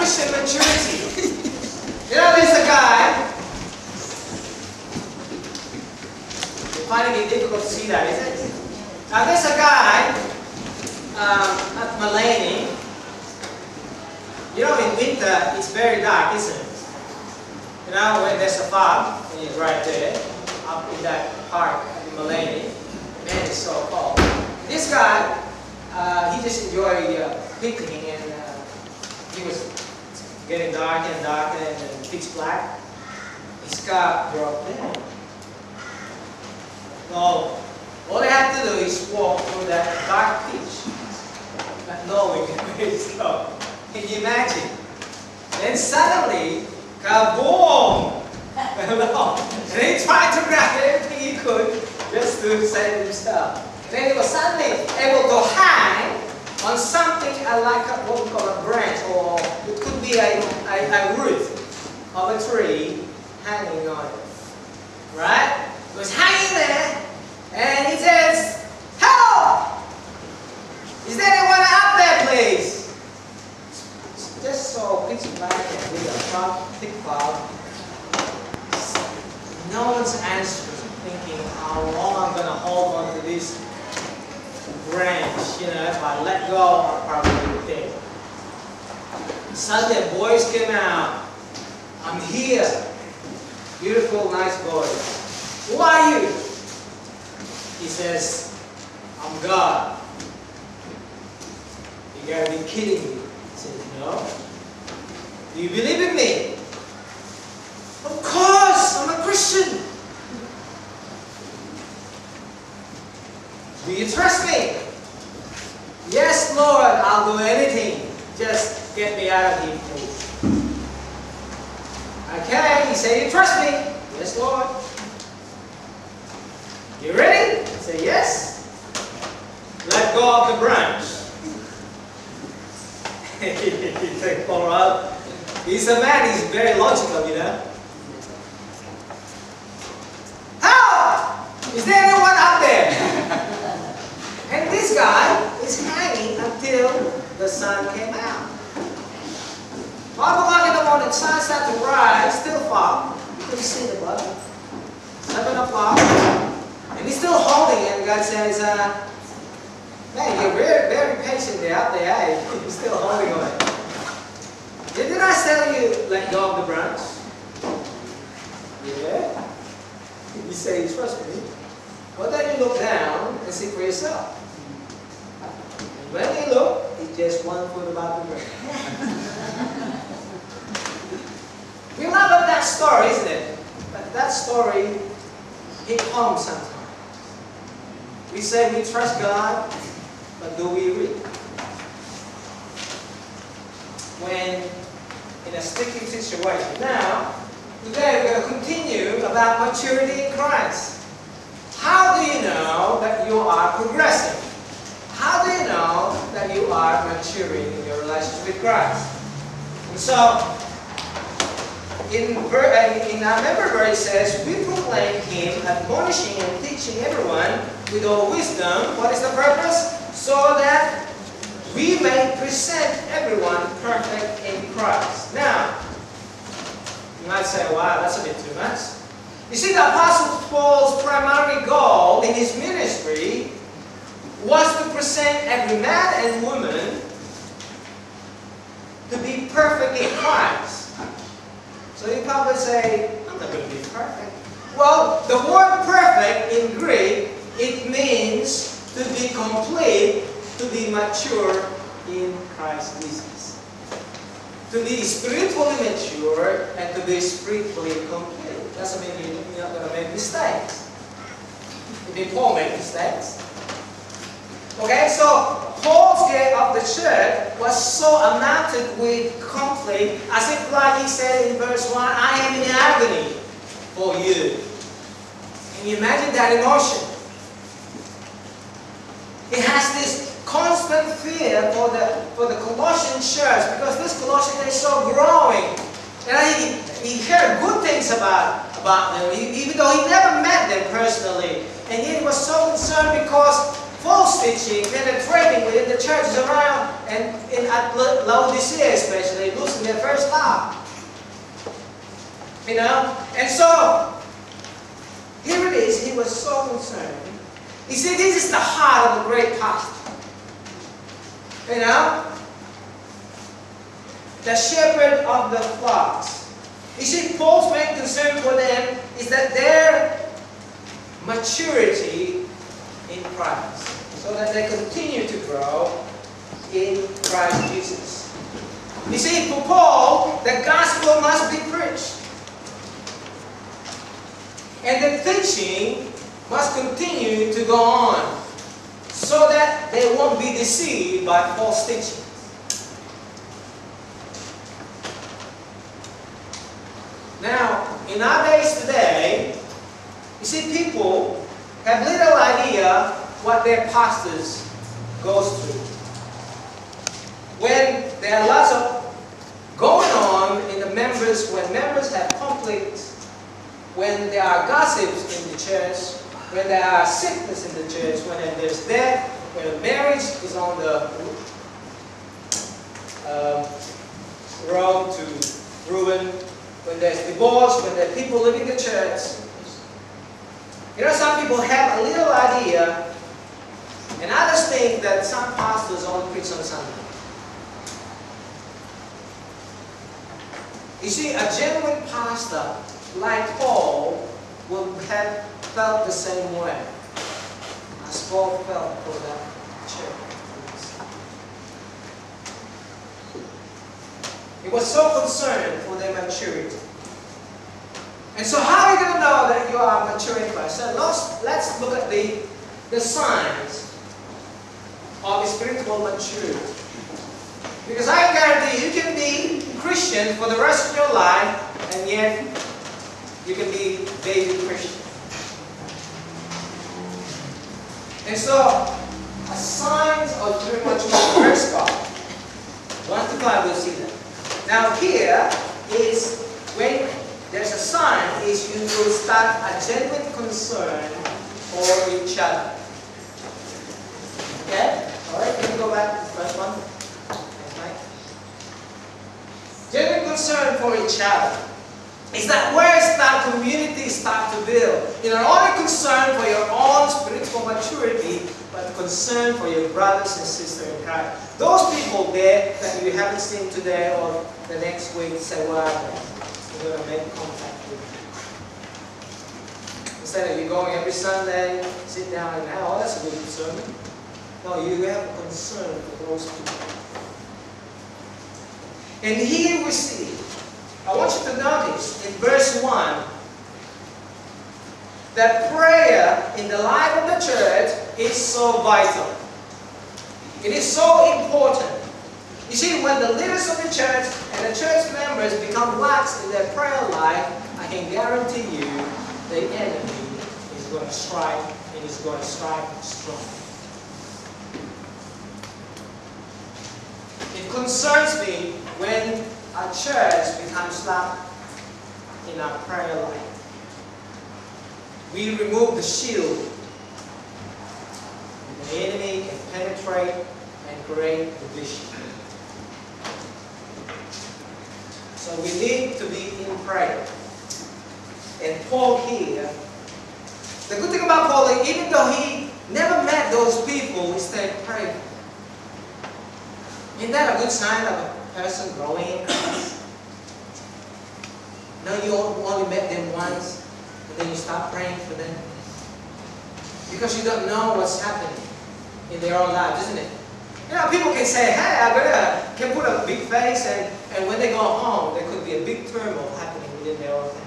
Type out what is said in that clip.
Christian maturity. You know, there's a guy. You're finding it difficult to see that, isn't it? Now, there's a guy at Malani. You know, in winter, it's very dark, isn't it? You know, when there's a fog, and it's right there, up in that park in Malani. Man, it's so cold. This guy, he just enjoyed picnicking, and he was getting darker and darker and pitch black. His car broke down. No, all they have to do is walk through that dark pitch, not knowing where it's going. Can you imagine? Then suddenly, kaboom! And he tried to grab everything he could just to save himself. Then he was suddenly able to hang on something like what we call a branch, or it could be a root of a tree hanging on it. Right? He was hanging there, and he says, "Help! Is there anyone up there, please?" It's just so pitch black and with a thick cloud. No one's answering, thinking how long I'm going to hold on to this branch. You know, if I let go, I'll probably be dead. Suddenly a voice came out. "I'm here." Beautiful, nice voice. "Who are you?" He says, "I'm God." "You gotta be kidding me." He says, "No." "Do you believe in me?" "Of course, I'm a Christian." "Do you trust me?" "Yes, Lord, I'll do anything. Just get me out of here, please." "Okay," he said, "you trust me?" "Yes, Lord." "You ready?" He said, "Yes." "Let go of the branch." He said, "All right." He's a man, he's very logical, you know. "Help! Is there anyone up there?" And this guy is hanging until the sun came out. 5 o'clock in the morning, sun started to rise, still fog. You can see the bottom. 7 o'clock, and he's still holding it. And God says, "Man, you're very, very patient there out there. Eh? You're still holding on it. Didn't I tell you let go of the branch?" "Yeah." You say you trust me. Well, then you look down and see for yourself. And when you look, it's just 1 foot above the ground. We laugh at that story, isn't it? But that story hit home sometimes. We say we trust God, but do we really? When in a sticky situation. Now, today we're going to continue about maturity in Christ. How do you know that you are progressing? How do you know that you are maturing in your relationship with Christ? And so, in our memory verse it says, "We proclaim Him, admonishing and teaching everyone with all wisdom." What is the purpose? So that we may present everyone perfect in Christ. Now, you might say, "Wow, that's a bit too much." You see, the Apostle Paul's primary goal in his ministry was to present every man and woman to be perfect in Christ. So you probably say, "I'm not going to be perfect." Well, the word perfect in Greek, it means to be complete, to be mature in Christ Jesus. To be spiritually mature and to be spiritually complete. Doesn't mean you're not going to make mistakes. Did Paul make mistakes? Okay, so Paul's view of the church was so amounted with conflict, as if like he said in verse 1, "I am in agony for you." Can you imagine that emotion? He has this constant fear for the Colossian church, because this Colossian is so growing. And he heard good things about them, even though he never met them personally. And yet he was so concerned because false teaching penetrating within the churches around and at Laodicea especially, losing their first love. You know? And so, here it is, he was so concerned. You see, this is the heart of the great pastor. You know? The shepherd of the flocks. You see, Paul's main concern for them is that their maturity in Christ, so that they continue to grow in Christ Jesus. You see, for Paul, the gospel must be preached. And the teaching must continue to go on, so that they won't be deceived by false teaching. Now, in our days today, you see, people have little idea what their pastors goes through. When there are lots of going on in the members, when members have conflicts, when there are gossips in the church, when there are sickness in the church, when there's death, when a marriage is on the road to ruin, when there's divorce, when there are people leaving the church. You know, some people have a little idea, and others think that some pastors only preach on Sunday. You see, a genuine pastor like Paul would have felt the same way as Paul felt for that church. He was so concerned for their maturity. And so how are you going to know that you are mature in Christ? So let's look at the signs of spiritual maturity. Because I guarantee you can be Christian for the rest of your life, and yet you can be baby Christian. And so, signs of spiritual maturity, verse 5. 1 to 5, we'll see that. Now here is when there's a sign, is you will start a genuine concern for each other. Okay? Alright, can you go back to the first one? Genuine concern for each other. Is that where that community start to build? You're not only concerned for your own spiritual maturity, but concern for your brothers and sisters in Christ. Those people there that you haven't seen today or the next week, say, well, we're going to make contact with you. Instead of you going every Sunday, sit down and, oh, that's a good sermon. No, you have a concern for those people. And here we see, I want you to notice in verse 1 that prayer in the life of the church is so vital. It is so important. You see, when the leaders of the church and the church members become lax in their prayer life, I can guarantee you the enemy is going to strike, and is going to strike strong. It concerns me when a church becomes slack in our prayer life. We remove the shield. The enemy can penetrate and create division. So we need to be in prayer. And Paul here, the good thing about Paul, even though he never met those people, he stayed praying. Isn't that a good sign of a person growing in Christ? No, you only met them once, and then you stop praying for them. Because you don't know what's happening in their own lives, isn't it? You know, people can say, hey, can put a big face, and when they go home, there could be a big turmoil happening within their own family.